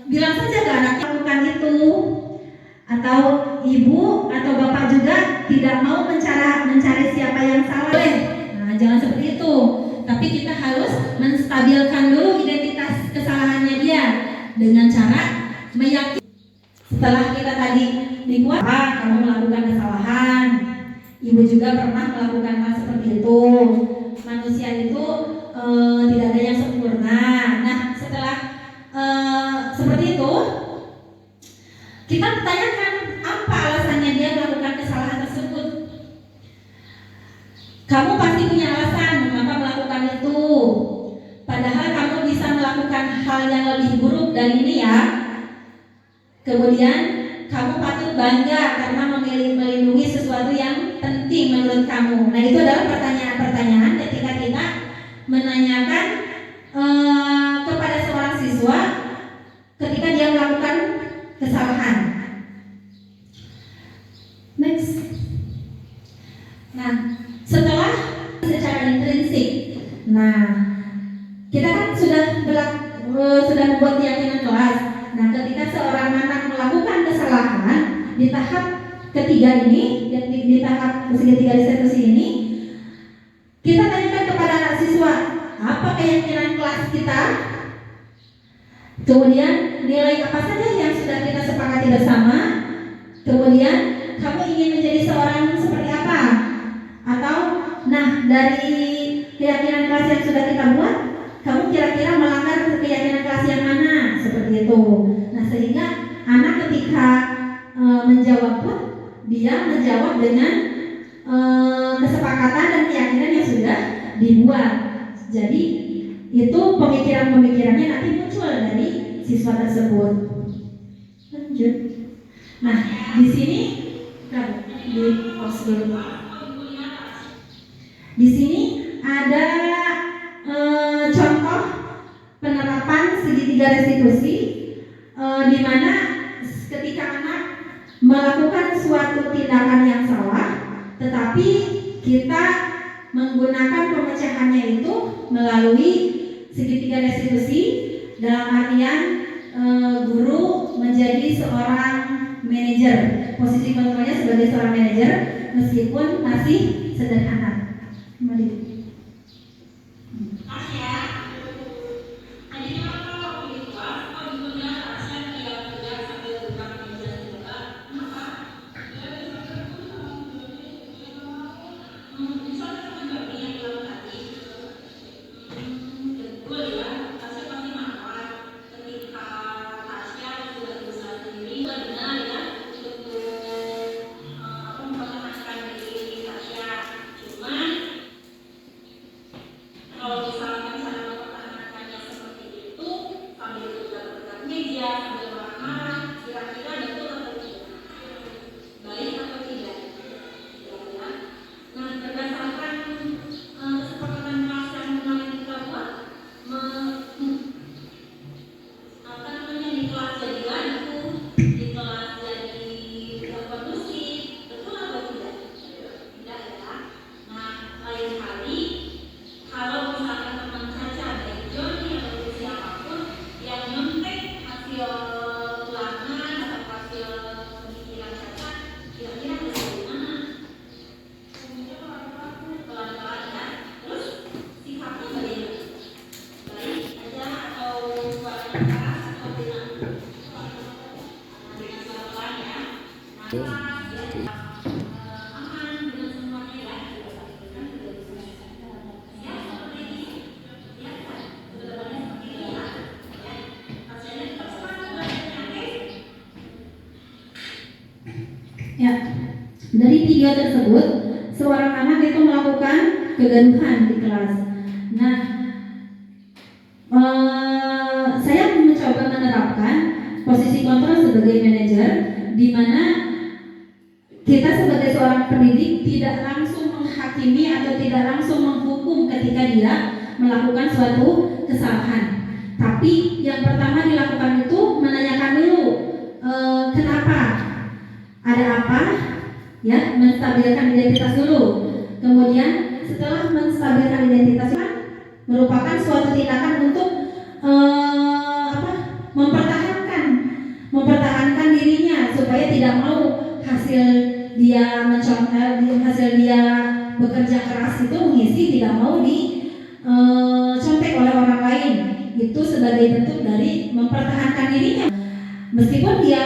bilang saja ke anak lakukan itu, atau ibu atau bapak juga tidak mau mencari siapa yang salah. Nah, jangan seperti itu. Tapi kita harus menstabilkan dulu identitas kesalahannya dia dengan cara meyakini. Setelah kita tadi dibuat, kamu melakukan kesalahan, ibu juga pernah melakukan hal seperti itu. Manusia itu tidak ada yang sempurna. Nah, setelah seperti itu, kita bertanyakan apa alasannya dia melakukan kesalahan tersebut. Kamu pasti punya alasan mengapa melakukan itu. Padahal kamu bisa melakukan hal yang lebih buruk dari ini ya. Kemudian kamu patut bangga karena melindungi sesuatu yang penting menurut kamu. Nah, itu adalah pertanyaan-pertanyaan ketika kita menanyakan kepada seorang siswa ketika dia melakukan kesalahan. Next. Nah, setelah secara intrinsik, nah kita kan sudah membuat keyakinan kelas. Nah, ketika seorang anak melakukan kesalahan di tahap ketiga ini, di tahap ketiga institusi ini, kita tanyakan kepada anak siswa, apa keyakinan kelas kita? Kemudian nilai apa saja yang sudah kita sepakati bersama? Kemudian kamu ingin menjadi seorang seperti apa? Atau, nah, dari keyakinan kelas yang sudah kita buat, kamu kira-kira melanggar keyakinan kelas yang mana? Seperti itu. Nah, sehingga anak ketika menjawab pun dia menjawab dengan kesepakatan dan keyakinan yang sudah dibuat. Jadi itu pemikiran-pemikirannya nanti muncul dari siswa tersebut. Lanjut. Nah, di sini di pause dulu. Di sini ada contoh penerapan segitiga restitusi di mana ketika anak melakukan suatu tindakan yang salah, tetapi kita menggunakan pemecahannya itu melalui segitiga restitusi, dalam artian guru menjadi seorang manajer, posisi kontrolnya sebagai seorang manajer meskipun masih sederhana. Kembali. Ya, dari video tersebut, seorang anak itu melakukan kegaduhan di kelas. Nah, saya mencoba menerapkan posisi kontrol sebagai manajer, di mana kita sebagai seorang pendidik tidak langsung menghakimi atau tidak langsung menghukum ketika dia melakukan suatu kesalahan. Tapi yang pertama dilakukan itu menanyakan dulu kenapa, ada apa, ya, menstabilkan identitas dulu. Kemudian setelah menstabilkan identitas merupakan suatu tindakan untuk mempertahankan dirinya supaya tidak mau hasil dia bekerja keras itu mengisi tidak mau contek oleh orang lain, itu sebagai bentuk dari mempertahankan dirinya meskipun dia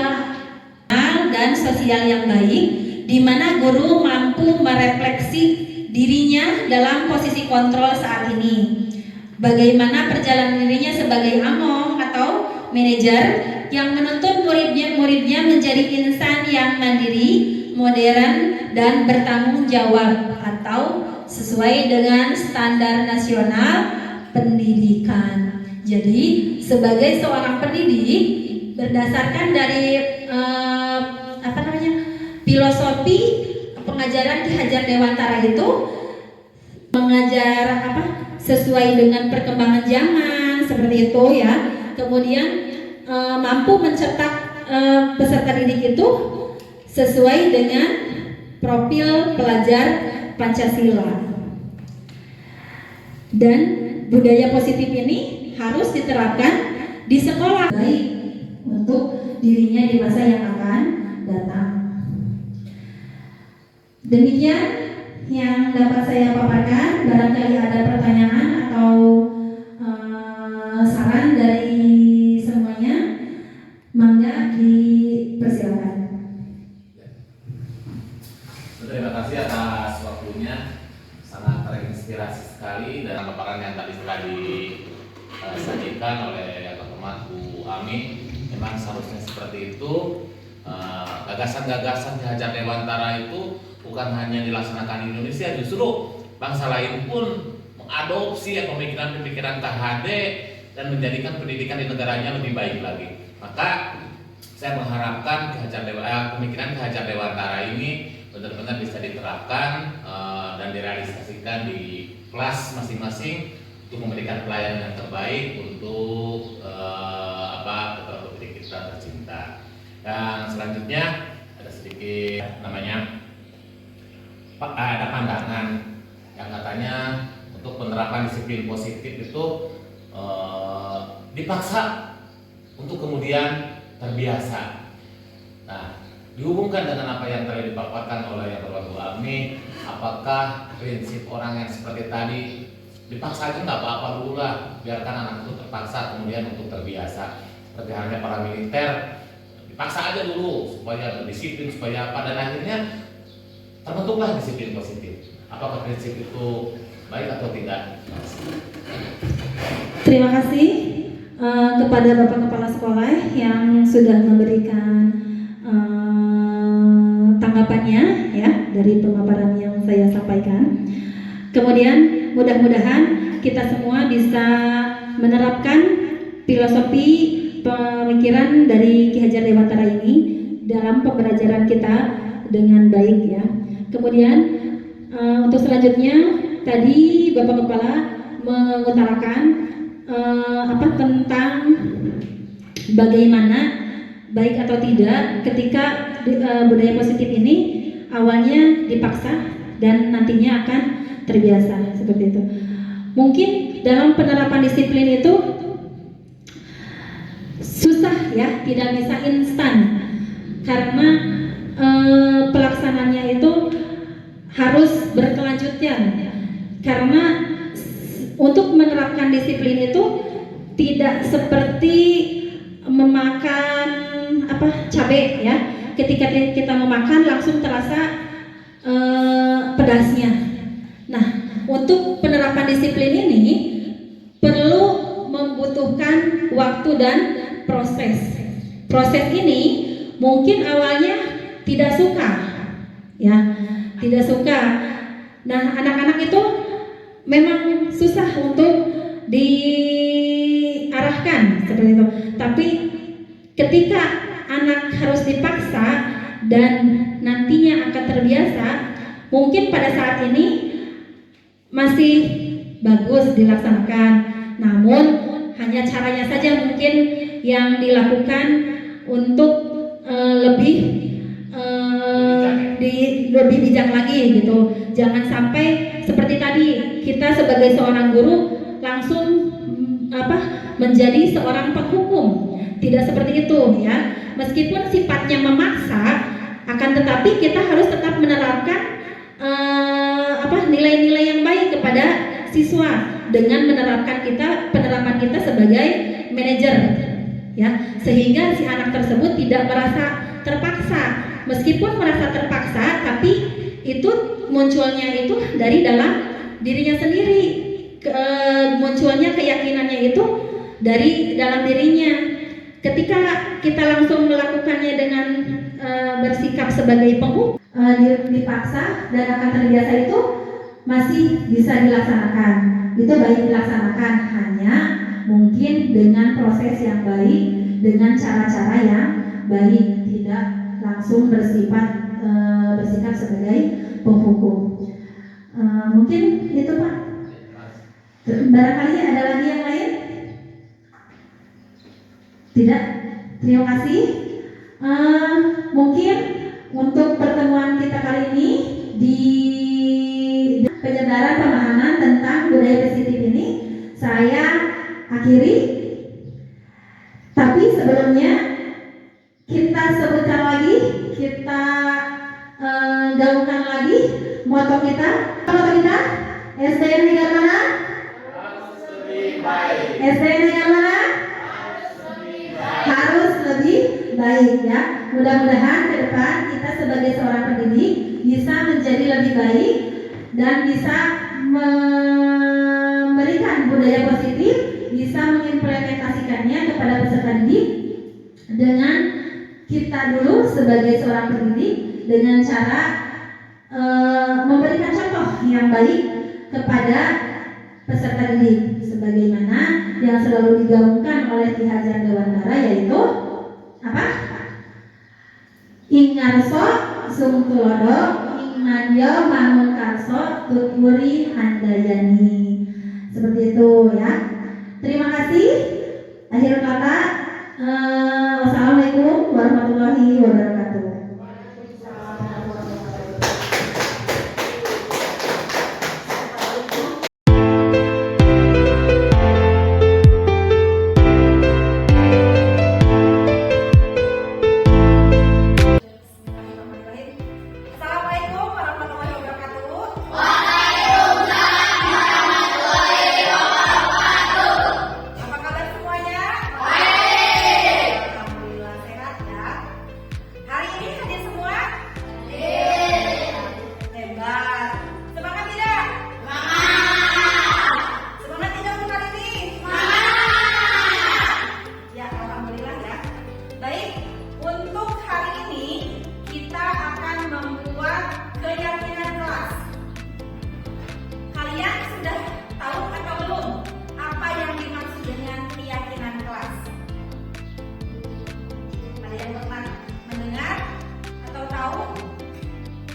dan sosial yang baik, di mana guru mampu merefleksi dirinya dalam posisi kontrol saat ini. Bagaimana perjalanan dirinya sebagai among atau manajer yang menuntun muridnya menjadi insan yang mandiri, modern, dan bertanggung jawab atau sesuai dengan standar nasional pendidikan. Jadi sebagai seorang pendidik berdasarkan dari filosofi pengajaran Ki Hajar Dewantara itu mengajar sesuai dengan perkembangan zaman seperti itu ya. Kemudian mampu mencetak peserta didik itu sesuai dengan profil pelajar Pancasila. Dan budaya positif ini harus diterapkan di sekolah baik untuk dirinya di masa yang akan datang. Demikian yang dapat saya paparkan. Barangkali ada pertanyaan atau saran dari semuanya, mangga dipersilakan. Terima kasih atas waktunya, sangat terinspirasi sekali dan paparan yang tadi telah disajikan oleh Yang Terhormat Bu Ami. Memang seharusnya seperti itu. Gagasan-gagasan Ki Hajar Dewantara itu bukan hanya dilaksanakan di Indonesia, justru bangsa lain pun mengadopsi pemikiran-pemikiran KHD dan menjadikan pendidikan di negaranya lebih baik lagi. Maka saya mengharapkan pemikiran Ki Hajar Dewantara ini benar-benar bisa diterapkan dan direalisasikan di kelas masing-masing untuk memberikan pelayanan yang terbaik untuk putra putri kita tercinta. Dan selanjutnya ada sedikit ada pandangan yang katanya untuk penerapan disiplin positif itu dipaksa untuk kemudian terbiasa. Nah, dihubungkan dengan apa yang telah dipaparkan oleh Yang Terhormat Bu Ami, apakah prinsip orang yang seperti tadi dipaksa aja nggak apa-apa dulu lah, biarkan anak itu terpaksa kemudian untuk terbiasa. Seperti halnya para militer, dipaksa aja dulu supaya berdisiplin, supaya apa, dan akhirnya terbentuklah disiplin positif. Apakah prinsip itu baik atau tidak? Terima kasih kepada Bapak Kepala Sekolah yang sudah memberikan tanggapannya ya dari pemaparan yang saya sampaikan. Kemudian mudah-mudahan kita semua bisa menerapkan filosofi pemikiran dari Ki Hajar Dewantara ini dalam pembelajaran kita dengan baik ya. Kemudian untuk selanjutnya tadi Bapak Kepala mengutarakan tentang bagaimana baik atau tidak ketika budaya positif ini awalnya dipaksa dan nantinya akan terbiasa seperti itu. Mungkin dalam penerapan disiplin itu susah ya, tidak bisa instan karena pelaksananya itu harus berkelanjutan. Karena untuk menerapkan disiplin itu tidak seperti memakan cabai ya. Ketika kita memakan langsung terasa pedasnya. Nah, untuk penerapan disiplin ini perlu membutuhkan waktu dan proses. Proses ini mungkin awalnya tidak suka, ya, tidak suka. Nah, anak-anak itu memang susah untuk diarahkan seperti itu. Tapi ketika anak harus dipaksa dan nantinya akan terbiasa, mungkin pada saat ini masih bagus dilaksanakan, namun hanya caranya saja mungkin yang dilakukan untuk lebih bijak lagi gitu. Jangan sampai seperti tadi kita sebagai seorang guru langsung menjadi seorang penghukum. Tidak seperti itu ya. Meskipun sifatnya memaksa, akan tetapi kita harus tetap menerapkan nilai-nilai yang baik kepada siswa. dengan penerapan kita sebagai manajer, ya, sehingga si anak tersebut tidak merasa terpaksa. Meskipun merasa terpaksa, tapi itu munculnya itu dari dalam dirinya sendiri, munculnya keyakinannya itu dari dalam dirinya. Ketika kita langsung melakukannya dengan bersikap sebagai penghukum, dipaksa dan akan terbiasa, itu masih bisa dilaksanakan, itu baik dilaksanakan, hanya mungkin dengan proses yang baik, dengan cara-cara yang baik, tidak langsung bersikap sebagai penghukum. Mungkin itu Pak. Barangkali ada lagi yang lain? Tidak? Terima kasih. Mungkin untuk pertemuan kita kali ini di penyebaran pemahaman tentang budaya positif ini saya akhiri. Tapi sebelumnya kita sebutkan lagi, kita gaungkan lagi moto kita. SDN negara mana? SDN negara mana? Harus lebih baik, ya. Mudah-mudahan ke depan kita sebagai seorang pendidik bisa menjadi lebih baik dan bisa memberikan budaya positif, bisa mengimplementasikannya kepada peserta didik dengan kita dulu sebagai seorang pendidik dengan cara memberikan contoh yang baik kepada peserta didik, sebagaimana yang selalu digaungkan oleh Ki Hajar Dewantara, yaitu apa? Ingarso sungtulodo ingmadyo mangunkarso tuturi handayani. Seperti itu, ya. Terima kasih. Akhir kata, wassalamualaikum warahmatullahi wabarakatuh. Assalamualaikum warahmatullahi wabarakatuh. Apa kabar semuanya? Baik. Alhamdulillah sehat, ya. Hari ini hadir semua? Hebat. Semangat tidak? Semangat tidak untuk hari ini? Ya, alhamdulillah, ya. Baik, untuk hari ini kita akan membuat keyakinan kelas. Kalian sudah tahu atau belum apa yang dimaksud dengan keyakinan kelas? Ada yang pernah mendengar atau tahu?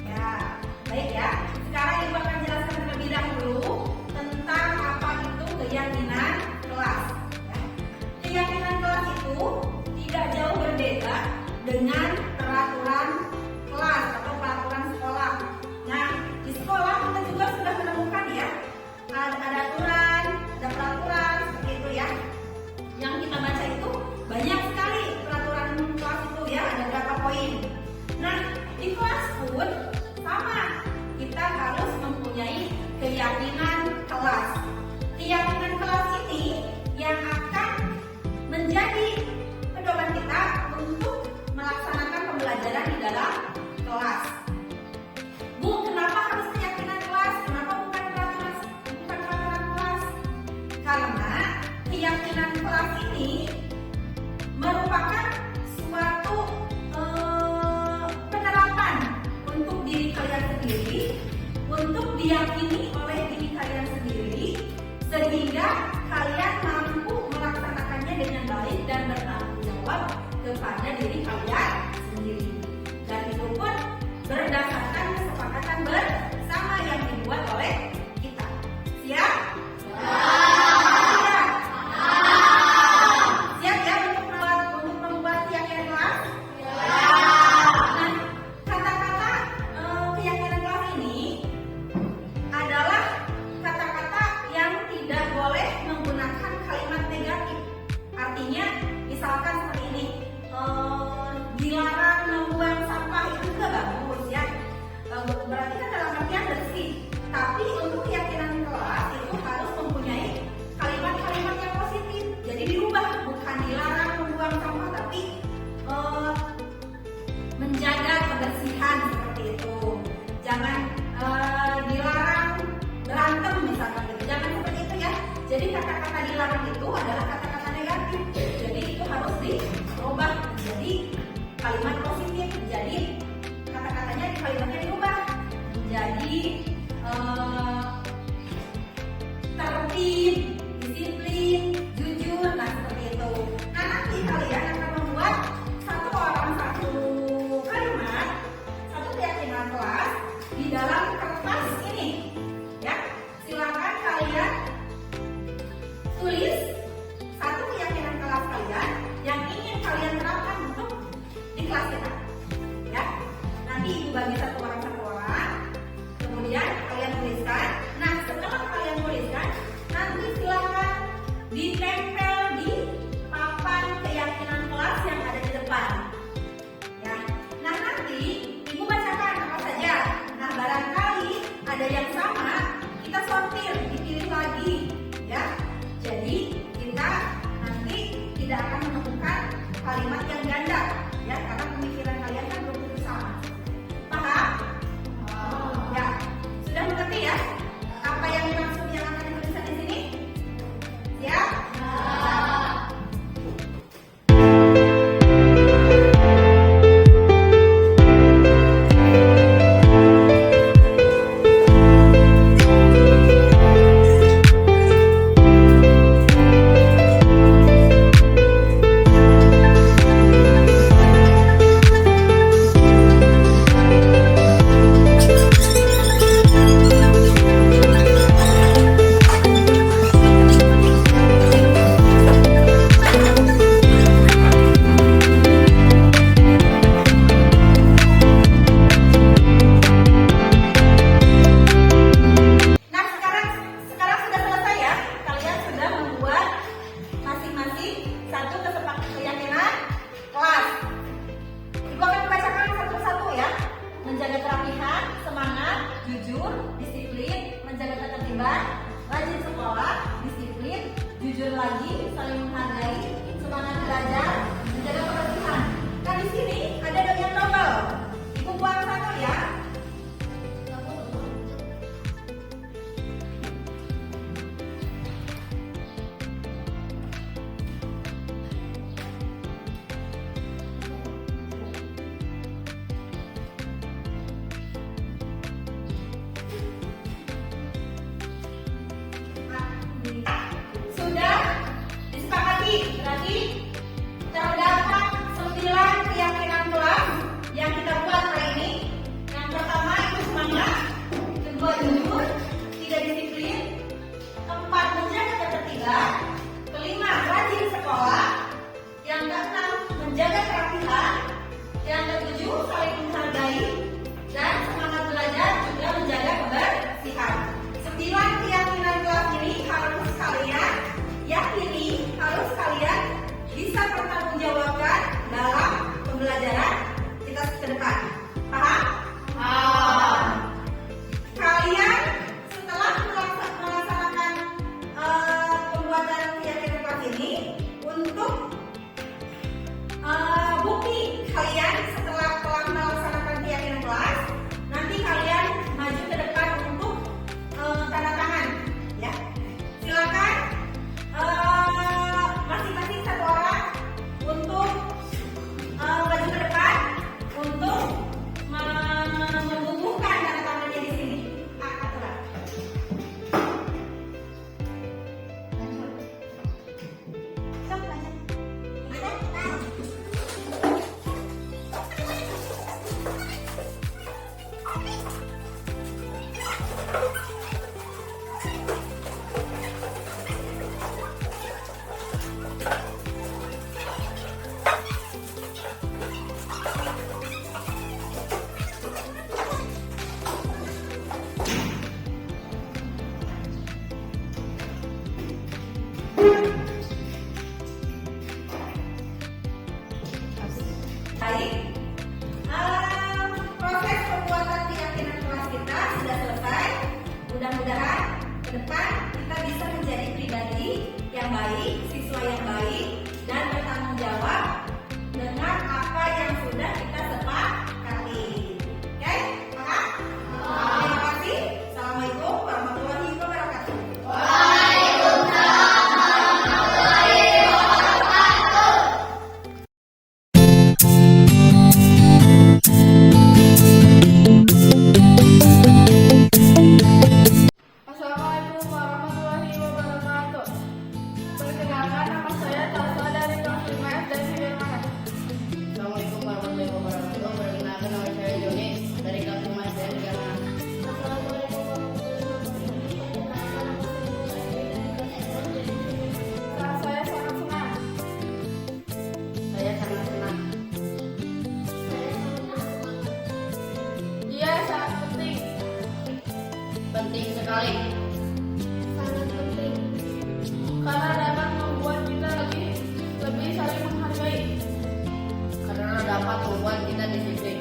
Ya, baik, ya. Sekarang Ibu akan jelaskan terlebih dahulu tentang apa itu keyakinan kelas. Ya. Keyakinan kelas itu tidak jauh berbeda dengan peraturan kelas atau peraturan sekolah. Nah, di sekolah kita juga sudah menemukan, ya, ada aturan, ada peraturan seperti itu, ya. Yang kita baca itu banyak sekali peraturan kelas itu, ya, ada berapa poin. Nah, di kelas pun sama, kita harus mempunyai keyakinan kelas. Keyakinan kelas ini yang akan menjadi pedoman kita untuk melaksanakan pembelajaran di dalam kelas. Bu, kenapa harus keyakinan kelas? Kenapa bukan peraturan kelas? Karena keyakinan kelas ini merupakan suatu penerapan untuk diri kalian sendiri, untuk diyakini oleh diri kalian sendiri, sehingga kalian mampu melaksanakannya dengan baik dan bertanggung jawab kepada diri kalian sendiri. Dan itu pun berdasarkan kesepakatan bersama yang dibuat oleh kita. Siap? Siap? Siap, ya, untuk membuat keyakinan kelas? Nah, kata-kata keyakinan kelas ini adalah kata-kata yang tidak boleh menggunakan kalimat negatif. Artinya, misalkan seperti ini, dilarang membuang sampah, itu juga bagus, ya. Berarti kan dalam kalimat positif. Jadi kata-katanya di kalimatnya diubah menjadi tertib, disiplin, jujur, nah seperti itu. Nah nanti kalian akan membuat satu orang satu kalimat, satu keyakinan kelas di dalam kertas ini. Ya, silakan kalian tulis satu keyakinan kelas kalian yang ingin kalian terapkan untuk di kelas kita. Ya, nanti ibu bagi satu orang, kemudian kalian tuliskan. Nah, setelah kalian tuliskan, nanti silakan ditempel di papan keyakinan kelas yang ada di depan. Ya, nah nanti ibu bacakan apa saja. Nah, barangkali ada yang sama, kita sortir, dipilih lagi. Ya, jadi kita nanti tidak akan menemukan kalimat yang ganda. Ya, karena pemikiran kalian kan belum tentu sama. Paham? Ya, sudah mengerti ya apa yang dimaksud yang akan dituliskan di sini? Ya? Nah, sekarang sudah selesai ya. Kalian sudah membuat masing-masing satu keyakinan kelas. Ibu akan membacakan satu-satu ya. Menjaga kerapihan, semangat, jujur, disiplin, menjaga ketertiban, rajin sekolah, disiplin, jujur lagi, saling menghargai, semangat belajar, menjaga kebersihan. Nah, di sini ada yang double. Ibu buat satu ya. Sudah disepakati, berarti terdapat 9 keyakinan kelas yang kita buat hari ini. Yang pertama itu semangat, kedua jujur, tiga disiplin, keempat menjaga ketertiban, kelima rajin sekolah, yang keenam menjaga kerapihan, yang ketujuh saling menghargai, dan semangat belajar juga menjaga kebersihan. 9 keyakinan kelas ini harus kalian yakini, harus kalian bisa pertanggungjawabkan dalam pembelajaran kita ke depan. Paham? Kalian setelah melaksanakan pembuatan keyakinan kelas ini, untuk bukti kalian setelah melaksanakan keyakinan kelas, nanti kalian maju ke depan untuk tanda tangan, ya. Silakan masing-masing satu orang untuk maju ke depan untuk membubuhkan tanda tangannya di sini. Aturan. Baik, proses pembuatan keyakinan kelas kita sudah selesai. Mudah-mudahan ke depan kita bisa menjadi pribadi yang baik, siswa yang baik, dan bertanggung jawab dengan apa yang sudah kita sepakati. Oke, paham? Terima kasih. Assalamualaikum warahmatullahi wabarakatuh. Waalaikumsalam warahmatullahi wabarakatuh. saling menghargai karena dapat membuat kita disiplin.